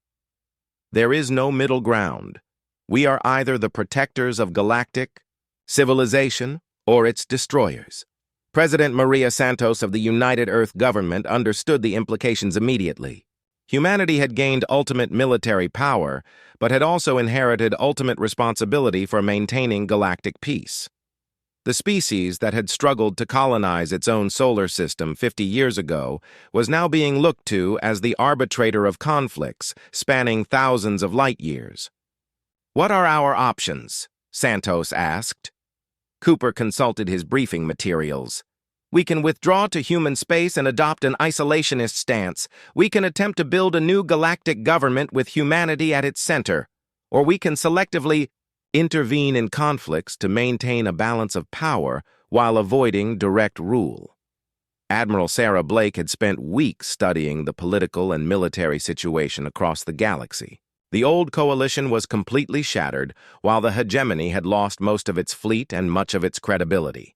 There is no middle ground. We are either the protectors of galactic civilization or its destroyers. President Maria Santos of the United Earth government understood the implications immediately. Humanity had gained ultimate military power, but had also inherited ultimate responsibility for maintaining galactic peace. The species that had struggled to colonize its own solar system 50 years ago was now being looked to as the arbitrator of conflicts spanning thousands of light years. "What are our options?" Santos asked. Cooper consulted his briefing materials. "We can withdraw to human space and adopt an isolationist stance. We can attempt to build a new galactic government with humanity at its center. Or we can selectively intervene in conflicts to maintain a balance of power while avoiding direct rule." Admiral Sarah Blake had spent weeks studying the political and military situation across the galaxy. The old coalition was completely shattered, while the hegemony had lost most of its fleet and much of its credibility.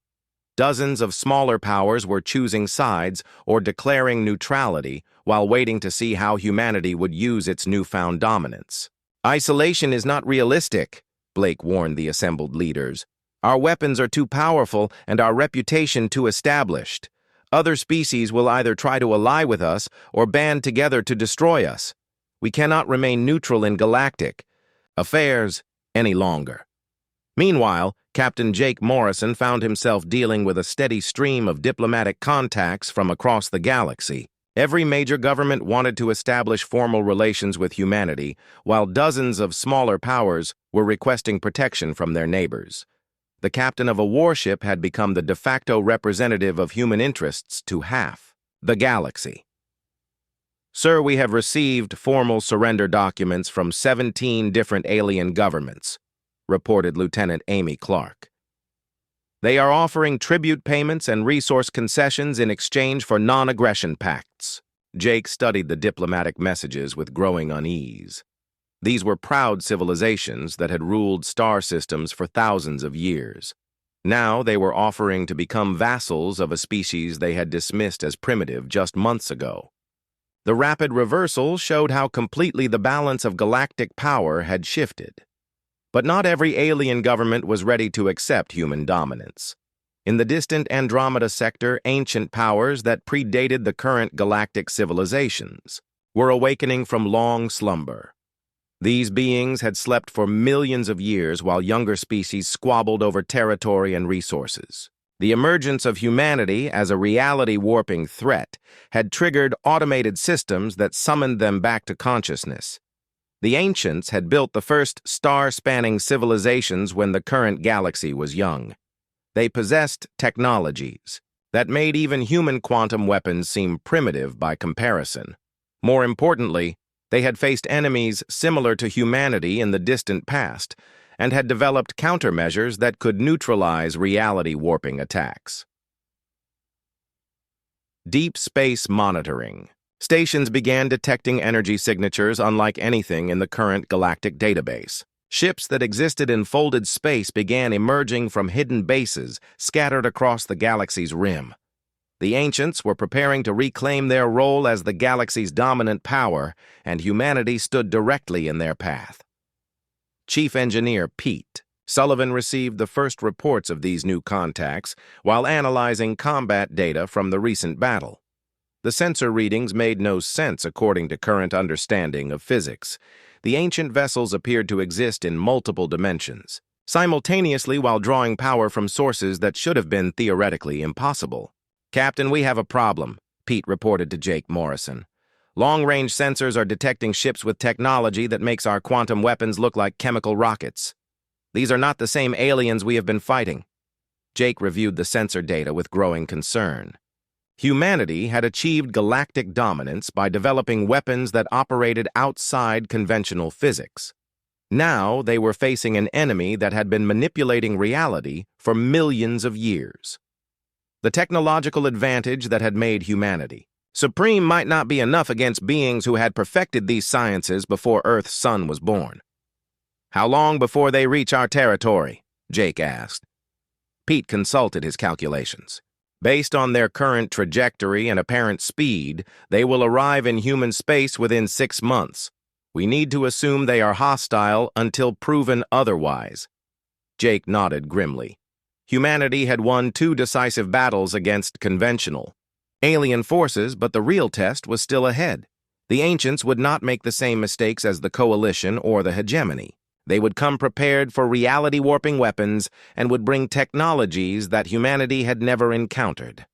Dozens of smaller powers were choosing sides or declaring neutrality while waiting to see how humanity would use its newfound dominance. "Isolation is not realistic," Blake warned the assembled leaders. "Our weapons are too powerful and our reputation too established. Other species will either try to ally with us or band together to destroy us. We cannot remain neutral in galactic affairs any longer." Meanwhile, Captain Jake Morrison found himself dealing with a steady stream of diplomatic contacts from across the galaxy. Every major government wanted to establish formal relations with humanity, while dozens of smaller powers were requesting protection from their neighbors. The captain of a warship had become the de facto representative of human interests to half the galaxy. "Sir, we have received formal surrender documents from 17 different alien governments," reported Lieutenant Amy Clark. "They are offering tribute payments and resource concessions in exchange for non-aggression pacts." Jake studied the diplomatic messages with growing unease. These were proud civilizations that had ruled star systems for thousands of years. Now they were offering to become vassals of a species they had dismissed as primitive just months ago. The rapid reversal showed how completely the balance of galactic power had shifted. But not every alien government was ready to accept human dominance. In the distant Andromeda sector, ancient powers that predated the current galactic civilizations were awakening from long slumber. These beings had slept for millions of years while younger species squabbled over territory and resources. The emergence of humanity as a reality-warping threat had triggered automated systems that summoned them back to consciousness. The ancients had built the first star-spanning civilizations when the current galaxy was young. They possessed technologies that made even human quantum weapons seem primitive by comparison. More importantly, they had faced enemies similar to humanity in the distant past and had developed countermeasures that could neutralize reality-warping attacks. Deep space monitoring. Stations began detecting energy signatures unlike anything in the current galactic database. Ships that existed in folded space began emerging from hidden bases scattered across the galaxy's rim. The ancients were preparing to reclaim their role as the galaxy's dominant power, and humanity stood directly in their path. Chief Engineer Pete Sullivan received the first reports of these new contacts while analyzing combat data from the recent battle. The sensor readings made no sense according to current understanding of physics. The ancient vessels appeared to exist in multiple dimensions, simultaneously while drawing power from sources that should have been theoretically impossible. "Captain, we have a problem," Pete reported to Jake Morrison. "Long-range sensors are detecting ships with technology that makes our quantum weapons look like chemical rockets. These are not the same aliens we have been fighting." Jake reviewed the sensor data with growing concern. Humanity had achieved galactic dominance by developing weapons that operated outside conventional physics. Now they were facing an enemy that had been manipulating reality for millions of years. The technological advantage that had made humanity supreme might not be enough against beings who had perfected these sciences before Earth's sun was born. "How long before they reach our territory?" Jake asked. Pete consulted his calculations. "Based on their current trajectory and apparent speed, they will arrive in human space within 6 months. We need to assume they are hostile until proven otherwise." Jake nodded grimly. Humanity had won 2 decisive battles against conventional alien forces, but the real test was still ahead. The ancients would not make the same mistakes as the coalition or the hegemony. They would come prepared for reality-warping weapons and would bring technologies that humanity had never encountered.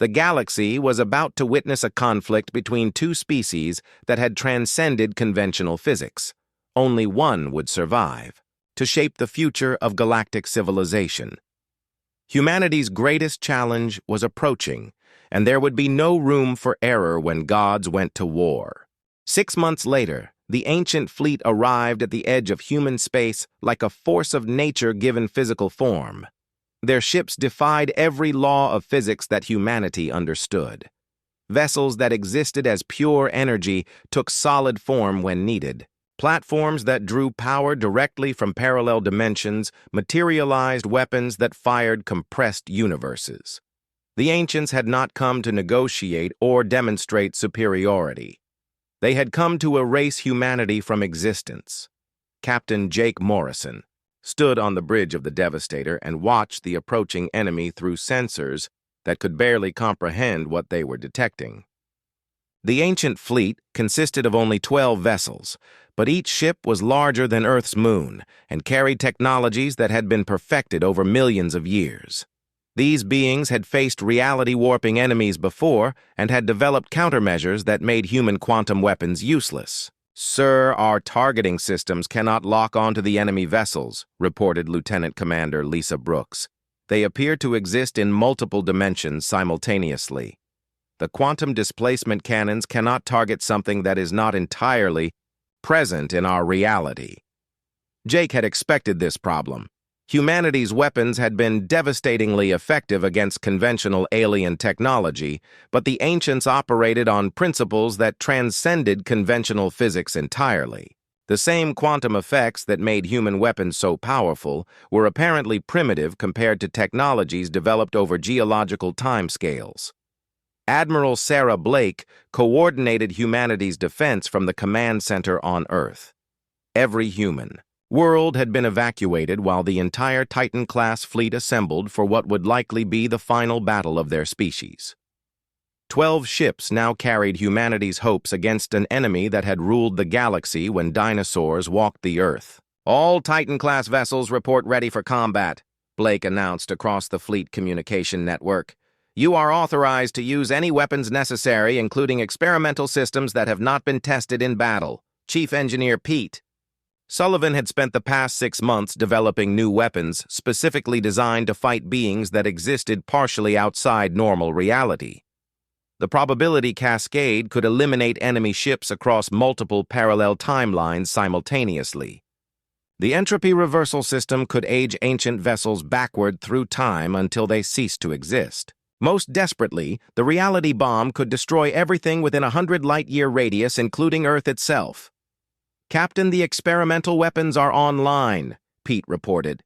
The galaxy was about to witness a conflict between 2 species that had transcended conventional physics. Only one would survive, to shape the future of galactic civilization. Humanity's greatest challenge was approaching, and there would be no room for error when gods went to war. 6 months later, the ancient fleet arrived at the edge of human space like a force of nature given physical form. Their ships defied every law of physics that humanity understood. Vessels that existed as pure energy took solid form when needed. Platforms that drew power directly from parallel dimensions materialized weapons that fired compressed universes. The ancients had not come to negotiate or demonstrate superiority. They had come to erase humanity from existence. Captain Jake Morrison stood on the bridge of the Devastator and watched the approaching enemy through sensors that could barely comprehend what they were detecting. The ancient fleet consisted of only 12 vessels, but each ship was larger than Earth's moon and carried technologies that had been perfected over millions of years. These beings had faced reality-warping enemies before and had developed countermeasures that made human quantum weapons useless. "Sir, our targeting systems cannot lock onto the enemy vessels," reported Lieutenant Commander Lisa Brooks. "They appear to exist in multiple dimensions simultaneously. The quantum displacement cannons cannot target something that is not entirely present in our reality." Jake had expected this problem. Humanity's weapons had been devastatingly effective against conventional alien technology, but the ancients operated on principles that transcended conventional physics entirely. The same quantum effects that made human weapons so powerful were apparently primitive compared to technologies developed over geological timescales. Admiral Sarah Blake coordinated humanity's defense from the command center on Earth. Every human world had been evacuated while the entire Titan-class fleet assembled for what would likely be the final battle of their species. 12 ships now carried humanity's hopes against an enemy that had ruled the galaxy when dinosaurs walked the Earth. "All Titan-class vessels report ready for combat," Blake announced across the fleet communication network. "You are authorized to use any weapons necessary, including experimental systems that have not been tested in battle. Chief Engineer Pete. Sullivan had spent the past 6 months developing new weapons specifically designed to fight beings that existed partially outside normal reality. The probability cascade could eliminate enemy ships across multiple parallel timelines simultaneously. The entropy reversal system could age ancient vessels backward through time until they ceased to exist. Most desperately, the reality bomb could destroy everything within a 100 light-year radius, including Earth itself. "Captain, the experimental weapons are online," Pete reported.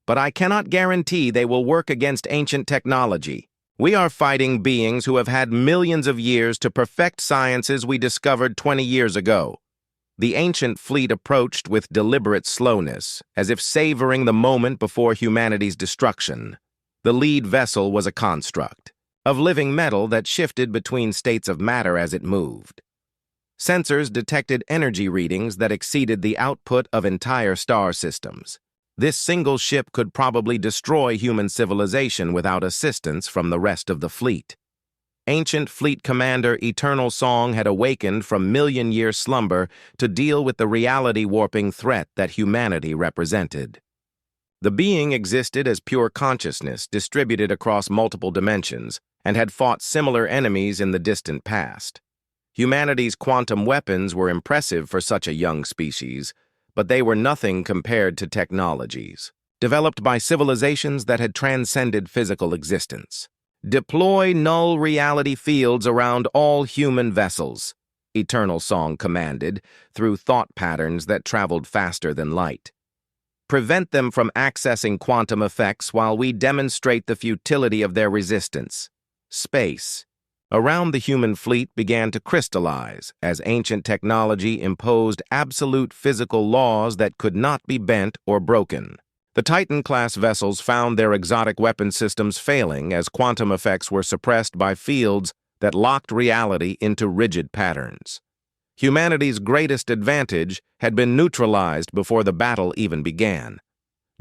"But I cannot guarantee they will work against ancient technology. We are fighting beings who have had millions of years to perfect sciences we discovered 20 years ago." The ancient fleet approached with deliberate slowness, as if savoring the moment before humanity's destruction. The lead vessel was a construct of living metal that shifted between states of matter as it moved. Sensors detected energy readings that exceeded the output of entire star systems. This single ship could probably destroy human civilization without assistance from the rest of the fleet. Ancient Fleet Commander Eternal Song had awakened from million-year slumber to deal with the reality-warping threat that humanity represented. The being existed as pure consciousness distributed across multiple dimensions and had fought similar enemies in the distant past. Humanity's quantum weapons were impressive for such a young species, but they were nothing compared to technologies developed by civilizations that had transcended physical existence. "Deploy null reality fields around all human vessels," Eternal Song commanded, through thought patterns that traveled faster than light. "Prevent them from accessing quantum effects while we demonstrate the futility of their resistance." Space around the human fleet began to crystallize as ancient technology imposed absolute physical laws that could not be bent or broken. The Titan-class vessels found their exotic weapon systems failing as quantum effects were suppressed by fields that locked reality into rigid patterns. Humanity's greatest advantage had been neutralized before the battle even began.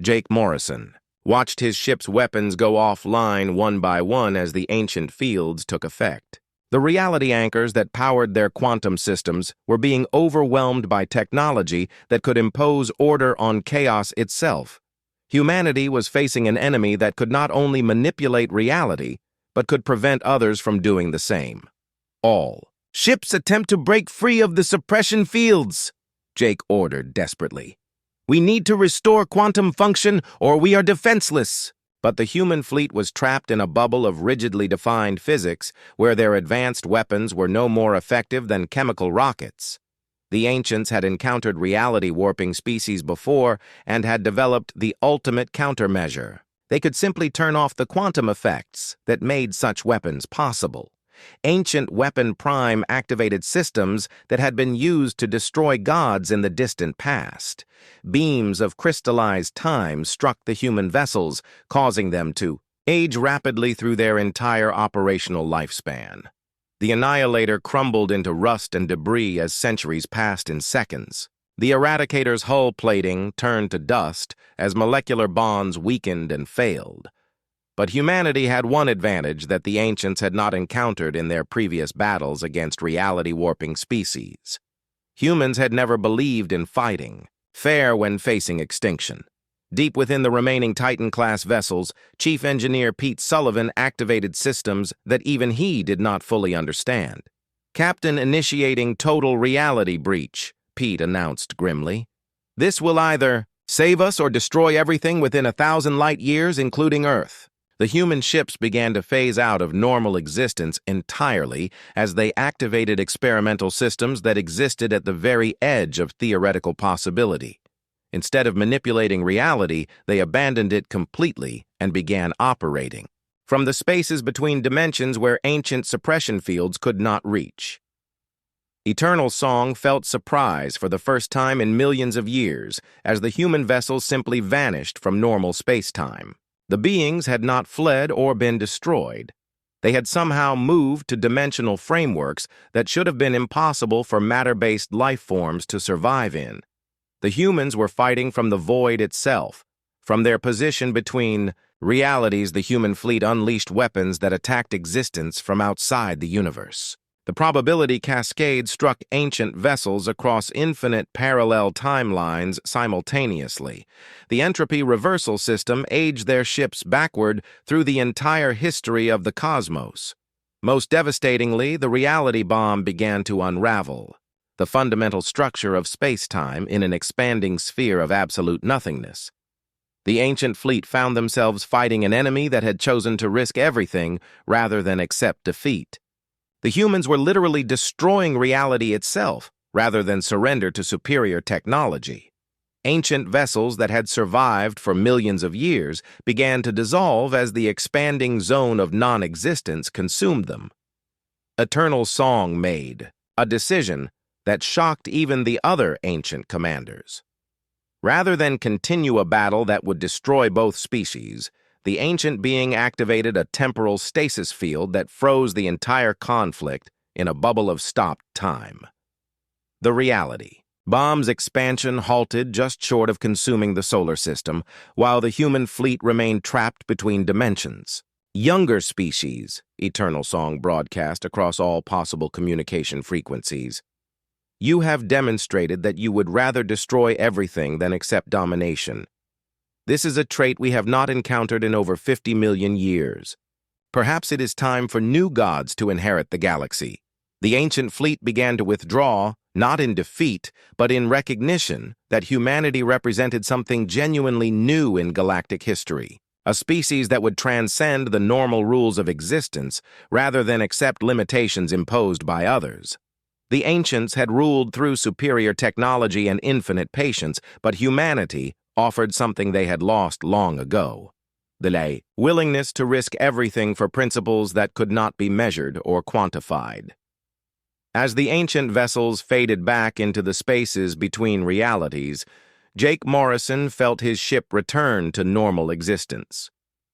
Jake Morrison watched his ship's weapons go offline one by one as the ancient fields took effect. The reality anchors that powered their quantum systems were being overwhelmed by technology that could impose order on chaos itself. Humanity was facing an enemy that could not only manipulate reality, but could prevent others from doing the same. "All ships attempt to break free of the suppression fields," Jake ordered desperately. "We need to restore quantum function or we are defenseless." But the human fleet was trapped in a bubble of rigidly defined physics where their advanced weapons were no more effective than chemical rockets. The ancients had encountered reality-warping species before and had developed the ultimate countermeasure. They could simply turn off the quantum effects that made such weapons possible. Ancient Weapon Prime activated systems that had been used to destroy gods in the distant past. Beams of crystallized time struck the human vessels, causing them to age rapidly through their entire operational lifespan. The Annihilator crumbled into rust and debris as centuries passed in seconds. The Eradicator's hull plating turned to dust as molecular bonds weakened and failed. But humanity had one advantage that the ancients had not encountered in their previous battles against reality-warping species. Humans had never believed in fighting fair when facing extinction. Deep within the remaining Titan-class vessels, Chief Engineer Pete Sullivan activated systems that even he did not fully understand. "Captain initiating total reality breach," Pete announced grimly. "This will either save us or destroy everything within 1,000 light years, including Earth." The human ships began to phase out of normal existence entirely as they activated experimental systems that existed at the very edge of theoretical possibility. Instead of manipulating reality, they abandoned it completely and began operating from the spaces between dimensions where ancient suppression fields could not reach. Eternal Song felt surprise for the first time in millions of years as the human vessels simply vanished from normal space-time. The beings had not fled or been destroyed. They had somehow moved to dimensional frameworks that should have been impossible for matter-based life forms to survive in. The humans were fighting from the void itself. From their position between realities, the human fleet unleashed weapons that attacked existence from outside the universe. The probability cascade struck ancient vessels across infinite parallel timelines simultaneously. The entropy reversal system aged their ships backward through the entire history of the cosmos. Most devastatingly, the reality bomb began to unravel, the fundamental structure of space-time in an expanding sphere of absolute nothingness. The ancient fleet found themselves fighting an enemy that had chosen to risk everything rather than accept defeat. The humans were literally destroying reality itself rather than surrender to superior technology. Ancient vessels that had survived for millions of years began to dissolve as the expanding zone of non-existence consumed them. Eternal song made, a decision that shocked even the other ancient commanders. Rather than continue a battle that would destroy both species, the ancient being activated a temporal stasis field that froze the entire conflict in a bubble of stopped time. The reality. Bomb's expansion halted just short of consuming the solar system, while the human fleet remained trapped between dimensions. Younger species, Eternal Song broadcast across all possible communication frequencies. You have demonstrated that you would rather destroy everything than accept domination. This is a trait we have not encountered in over 50 million years. Perhaps it is time for new gods to inherit the galaxy. The ancient fleet began to withdraw, not in defeat, but in recognition that humanity represented something genuinely new in galactic history, a species that would transcend the normal rules of existence rather than accept limitations imposed by others. The ancients had ruled through superior technology and infinite patience, but humanity offered something they had lost long ago: the willingness to risk everything for principles that could not be measured or quantified. As the ancient vessels faded back into the spaces between realities, Jake Morrison felt his ship return to normal existence.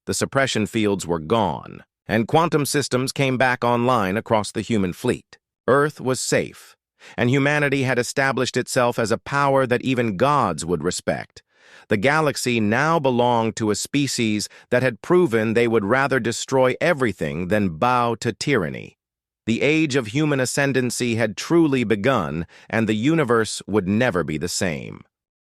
The suppression fields were gone, and quantum systems came back online across the human fleet. Earth was safe, and humanity had established itself as a power that even gods would respect. The galaxy now belonged to a species that had proven they would rather destroy everything than bow to tyranny. The age of human ascendancy had truly begun, and the universe would never be the same.